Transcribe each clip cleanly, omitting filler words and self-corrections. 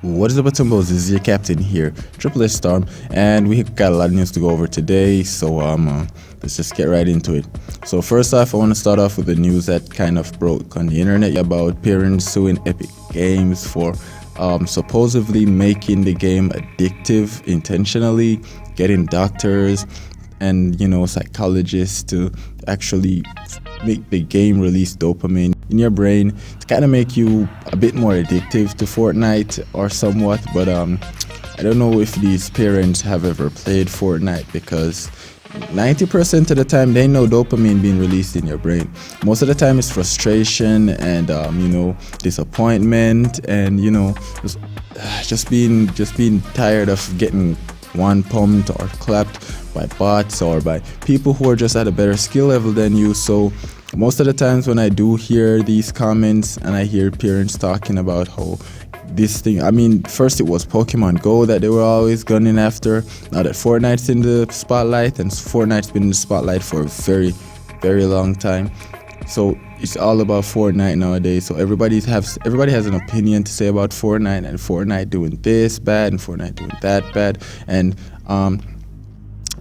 What is up, Tumbos? This is your captain here, Triple S Storm, and we got a lot of news to go over today. So let's just get right into it. So first off, I want to start off with the news that kind of broke on the internet about parents suing Epic Games for supposedly making the game addictive intentionally, getting doctors and psychologists to actually make the game release dopamine in your brain to kind of make you a bit more addictive to Fortnite or somewhat. But I don't know if these parents have ever played Fortnite, because 90% of the time they know dopamine being released in your brain. Most of the time it's frustration and disappointment and just being tired of getting one pumped or clapped by bots or by people who are just at a better skill level than you. So most of the times when I do hear these comments and I hear parents talking about how this thing, first it was Pokemon Go that they were always gunning after. Now that Fortnite's in the spotlight, and Fortnite's been in the spotlight for a very, very long time. So it's all about Fortnite nowadays. So everybody has an opinion to say about Fortnite, and Fortnite doing this bad and Fortnite doing that bad. And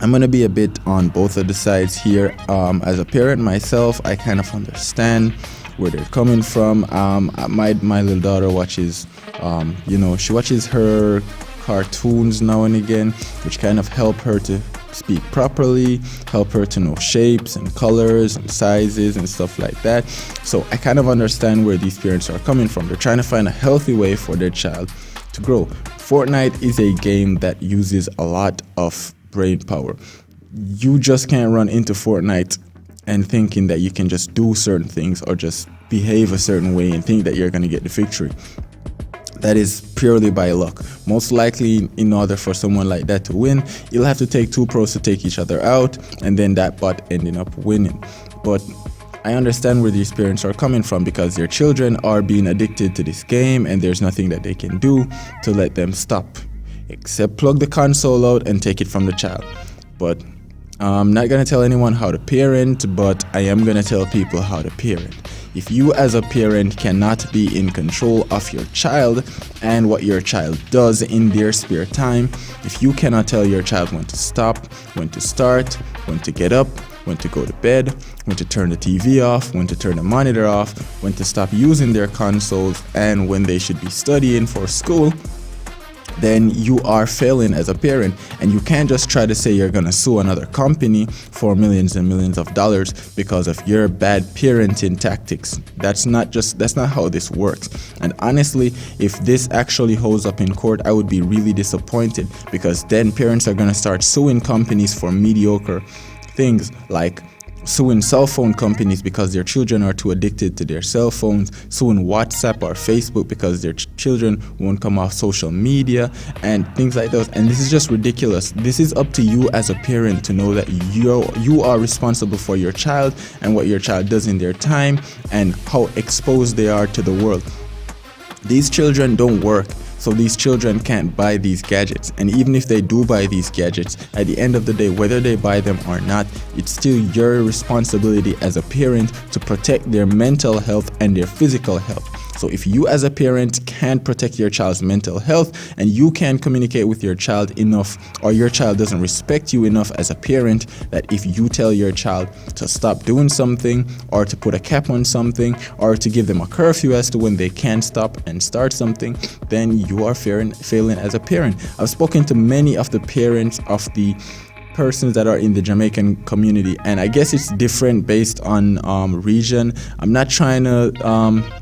I'm gonna be a bit on both of the sides here. As a parent myself, I kind of understand where they're coming from. My little daughter watches, she watches her cartoons now and again, which kind of help her to speak properly, help her to know shapes and colors and sizes and stuff like that. So I kind of understand where these parents are coming from. They're trying to find a healthy way for their child to grow. Fortnite is a game that uses a lot of brain power. You just can't run into Fortnite and thinking that you can just do certain things or just behave a certain way and think that you're going to get the victory. That is purely by luck. Most likely, in order for someone like that to win, you'll have to take two pros to take each other out, and then that bot ending up winning. But I understand where these parents are coming from, because their children are being addicted to this game and there's nothing that they can do to let them stop, except plug the console out and take it from the child. But I'm not going to tell anyone how to parent, but I am going to tell people how to parent. If you as a parent cannot be in control of your child and what your child does in their spare time, if you cannot tell your child when to stop, when to start, when to get up, when to go to bed, when to turn the TV off, when to turn the monitor off, when to stop using their consoles, and when they should be studying for school, then you are failing as a parent. And you can't just try to say you're going to sue another company for millions and millions of dollars because of your bad parenting tactics. That's not how this works. And honestly, if this actually holds up in court, I would be really disappointed, because then parents are going to start suing companies for mediocre things, like suing cell phone companies because their children are too addicted to their cell phones, suing WhatsApp or Facebook because their children won't come off social media and things like those. And this is just ridiculous. This is up to you as a parent to know that you are responsible for your child and what your child does in their time and how exposed they are to the world. These children don't work, so these children can't buy these gadgets. And even if they do buy these gadgets, at the end of the day, whether they buy them or not, it's still your responsibility as a parent to protect their mental health and their physical health. So if you as a parent can't protect your child's mental health, and you can't communicate with your child enough, or your child doesn't respect you enough as a parent, that if you tell your child to stop doing something, or to put a cap on something, or to give them a curfew as to when they can stop and start something, then you are failing as a parent. I've spoken to many of the parents of the persons that are in the Jamaican community, and I guess it's different based on region. I'm not trying to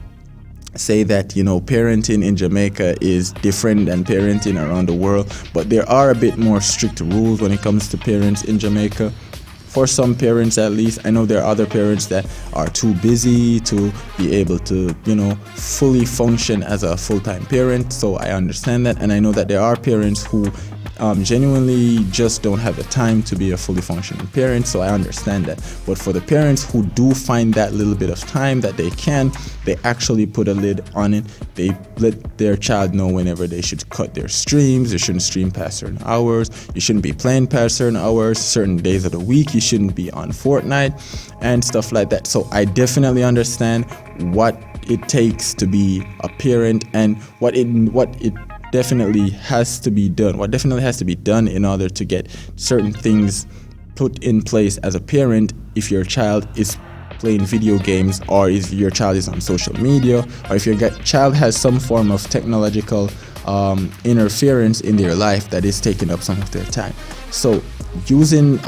say that parenting in Jamaica is different than parenting around the world, but there are a bit more strict rules when it comes to parents in Jamaica. For some parents, at least. I know there are other parents that are too busy to be able to fully function as a full-time parent, so I understand that. And I know that there are parents who genuinely just don't have the time to be a fully functioning parent, so I understand that. But for the parents who do find that little bit of time that they actually put a lid on it. They let their child know whenever they should cut their streams. They shouldn't stream past certain hours. You shouldn't be playing past certain hours. Certain days of the week you shouldn't be on Fortnite and stuff like that. So I definitely understand what it takes to be a parent and what it definitely has to be done, what definitely has to be done in order to get certain things put in place as a parent if your child is playing video games, or if your child is on social media, or if your child has some form of technological interference in their life that is taking up some of their time. So using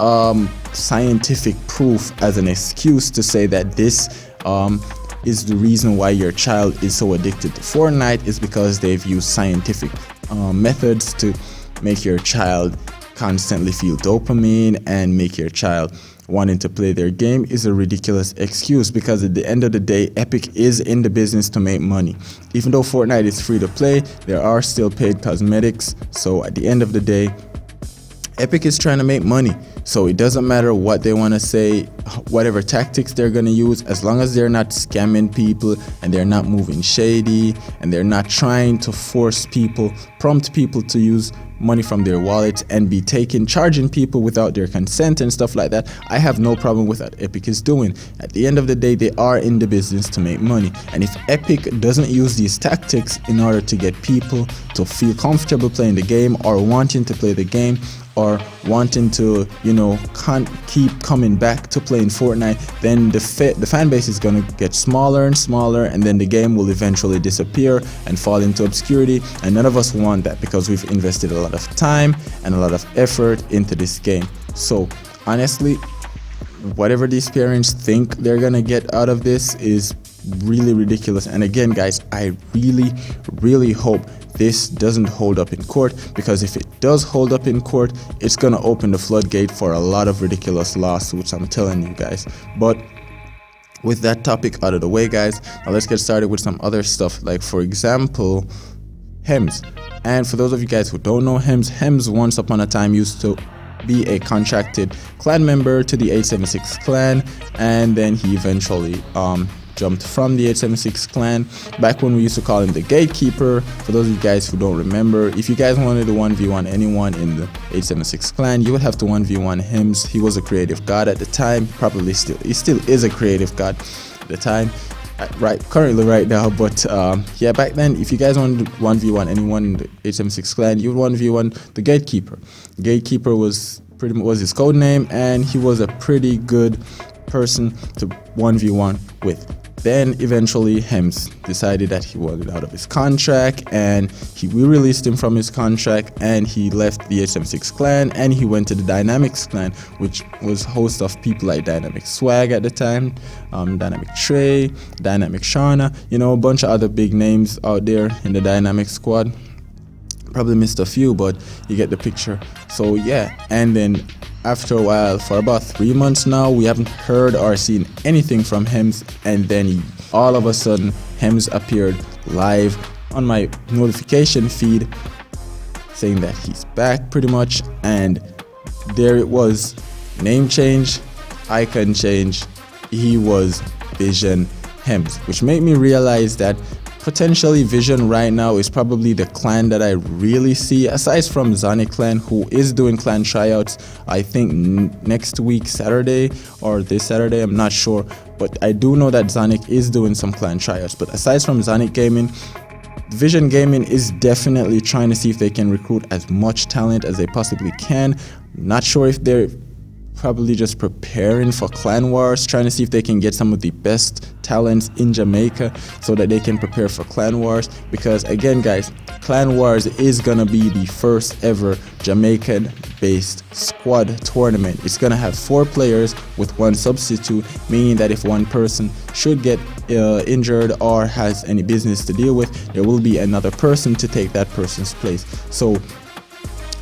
scientific proof as an excuse to say that this is the reason why your child is so addicted to Fortnite is because they've used scientific methods to make your child constantly feel dopamine and make your child wanting to play their game is a ridiculous excuse, because at the end of the day, Epic is in the business to make money. Even though Fortnite is free to play, there are still paid cosmetics. So at the end of the day, Epic is trying to make money. So it doesn't matter what they want to say, whatever tactics they're going to use, as long as they're not scamming people and they're not moving shady and they're not trying to prompt people to use money from their wallets and be charging people without their consent and stuff like that. I have no problem with what Epic is doing. At the end of the day, they are in the business to make money. And if Epic doesn't use these tactics in order to get people to feel comfortable playing the game or wanting to play the game, or wanting to, keep coming back to playing Fortnite, then the fan base is going to get smaller and smaller, and then the game will eventually disappear and fall into obscurity. And none of us want that, because we've invested a lot of time and a lot of effort into this game. So honestly, whatever these parents think they're going to get out of this is really ridiculous. And again, guys, I really hope this doesn't hold up in court, because if it does hold up in court, it's going to open the floodgate for a lot of ridiculous lawsuits, I'm telling you guys. But with that topic out of the way, guys, now let's get started with some other stuff, like for example, Hemz. And for those of you guys who don't know Hemz once upon a time used to be a contracted clan member to the 876 clan, and then he eventually jumped from the 876 clan back when we used to call him the gatekeeper. For those of you guys who don't remember, if you guys wanted to 1v1 anyone in the 876 clan, you would have to 1v1 Hemz. He was a creative god at the time, he still is a creative god at the time, currently right now. But yeah, back then, if you guys wanted to 1v1 anyone in the 876 clan, you would 1v1 the gatekeeper. Gatekeeper was his code name, and he was a pretty good person to 1v1 with. Then eventually Hemz decided that he wanted out of his contract, and we released him from his contract, and he left the 876 clan and he went to the Dynamics clan, which was host of people like Dynamic Swag at the time, Dynamic Trey, Dynamic Shauna, a bunch of other big names out there in the Dynamic squad. Probably missed a few, but you get the picture. So yeah, and then after a while, for about 3 months now, we haven't heard or seen anything from Hemz, and then all of a sudden Hemz appeared live on my notification feed saying that he's back pretty much, and there it was, name change, icon change, he was Vision Hemz, which made me realize that potentially Vision right now is probably the clan that I really see, aside from Zonic clan, who is doing clan tryouts, I think next week Saturday or this Saturday, I'm not sure, but I do know that Zonic is doing some clan tryouts. But aside from Zonic Gaming, Vision Gaming is definitely trying to see if they can recruit as much talent as they possibly can. Not sure if they're probably just preparing for clan wars, trying to see if they can get some of the best talents in Jamaica so that they can prepare for clan wars. Because again, guys, clan wars is gonna be the first ever Jamaican based squad tournament. It's gonna have 4 players with 1 substitute, meaning that if one person should get injured or has any business to deal with, there will be another person to take that person's place. So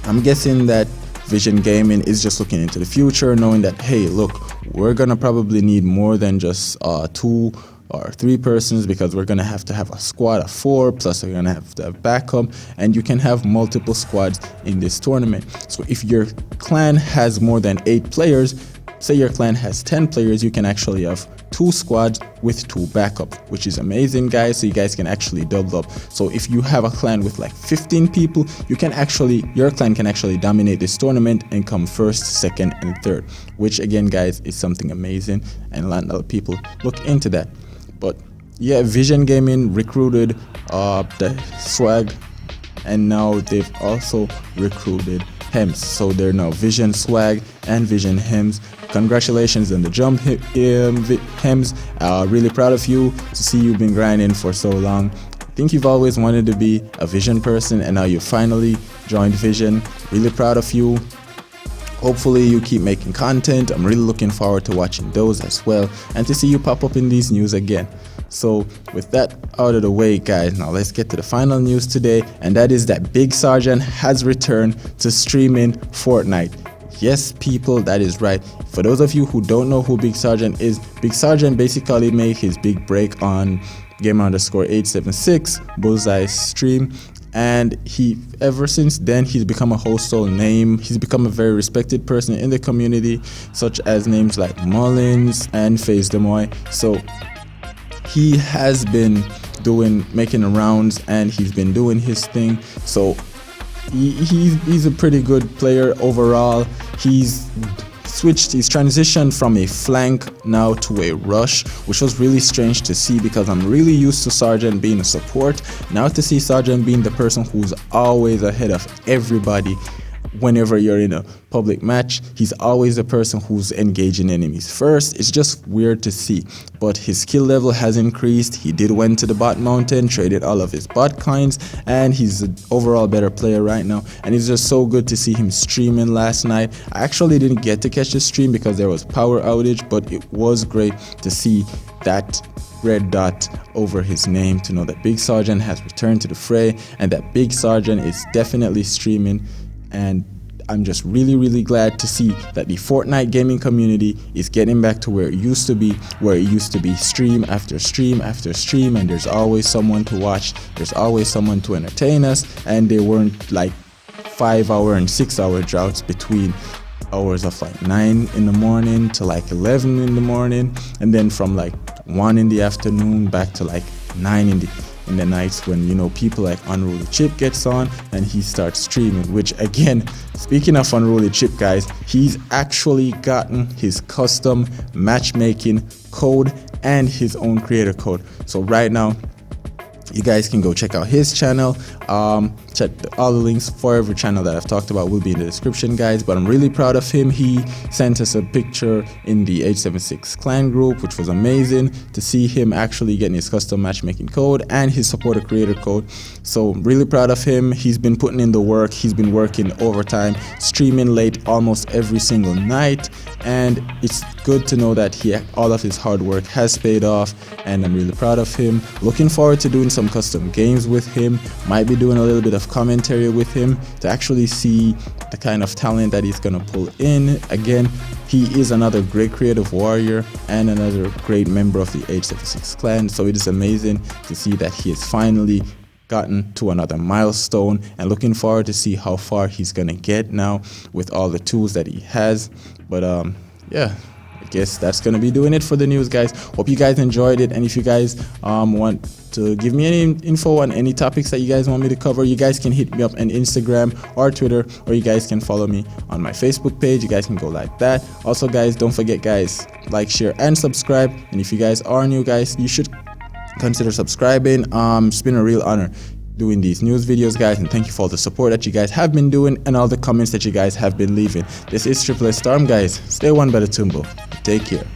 I'm guessing that Vision Gaming is just looking into the future, knowing that, hey, look, we're gonna probably need more than just 2 or 3 persons, because we're gonna have to have a squad of 4, plus we're gonna have to have backup, and you can have multiple squads in this tournament. So if your clan has more than 8 players, say your clan has 10 players, you can actually have 2 squads with 2 backups, which is amazing, guys. So you guys can actually double up. So if you have a clan with like 15 people, your clan can actually dominate this tournament and come first, second, and third, which again, guys, is something amazing, and a lot of people look into that. But yeah, Vision Gaming recruited the Swag and now they've also recruited Hemz. So they're now Vision Swag and Vision Hemz. Congratulations on the jump, Hemz. Really proud of you to see you've been grinding for so long. I think you've always wanted to be a Vision person, and now you finally joined Vision. Really proud of you. Hopefully you keep making content. I'm really looking forward to watching those as well, and to see you pop up in these news again. So with that out of the way, guys, now let's get to the final news today, and that is that Big Sergeant has returned to streaming Fortnite. Yes, people, that is right. For those of you who don't know who Big Sergeant is, Big Sergeant basically made his big break on Gamer_876 Bullseye stream, and ever since then he's become a household name. He's become a very respected person in the community, such as names like Mullins and FaZe Demoy. So he has been making the rounds, and he's been doing his thing. So he's a pretty good player overall. He's transitioned from a flank now to a rush, which was really strange to see, because I'm really used to Sergeant being a support. Now to see Sergeant being the person who's always ahead of everybody. Whenever you're in a public match, he's always the person who's engaging enemies first. It's just weird to see, but his skill level has increased. He went to the bot mountain, traded all of his bot coins, and he's an overall better player right now. And it's just so good to see him streaming last night. I actually didn't get to catch the stream because there was power outage, but it was great to see that red dot over his name, to know that Big Sergeant has returned to the fray, and that Big Sergeant is definitely streaming. And I'm just really glad to see that the Fortnite gaming community is getting back to where it used to be, stream after stream after stream, and there's always someone to watch, there's always someone to entertain us, and they weren't like 5-hour and 6-hour droughts between hours of like 9 in the morning to like 11 in the morning, and then from like 1 in the afternoon back to like 9 in the nights, when, you know, people like Unruly Chip gets on and he starts streaming. Which, again, speaking of Unruly Chip, guys, he's actually gotten his custom matchmaking code and his own creator code. So right now you guys can go check out his channel. Check all the links for every channel that I've talked about will be in the description, guys. But I'm really proud of him. He sent us a picture in the 876 clan group, which was amazing to see him actually getting his custom matchmaking code and his supporter creator code. So really proud of him. He's been putting in the work. He's been working overtime, streaming late almost every single night, and it's good to know that all of his hard work has paid off, and I'm really proud of him. Looking forward to doing some custom games with him. Might be doing a little bit of commentary with him to actually see the kind of talent that he's gonna pull in. Again, he is another great creative warrior and another great member of the 876 clan, so it is amazing to see that he has finally gotten to another milestone, and looking forward to see how far he's gonna get now with all the tools that he has. But yeah, I guess that's gonna be doing it for the news, guys. Hope you guys enjoyed it, and if you guys want to give me any info on any topics that you guys want me to cover, you guys can hit me up on Instagram or Twitter, or you guys can follow me on my Facebook page. You guys can go like that. Also, guys, don't forget, guys, like, share, and subscribe. And if you guys are new, guys, you should consider subscribing. It's been a real honor doing these news videos, guys, and thank you for all the support that you guys have been doing and all the comments that you guys have been leaving. This is Triple S Storm, guys. Stay one better Tumbo. Take care.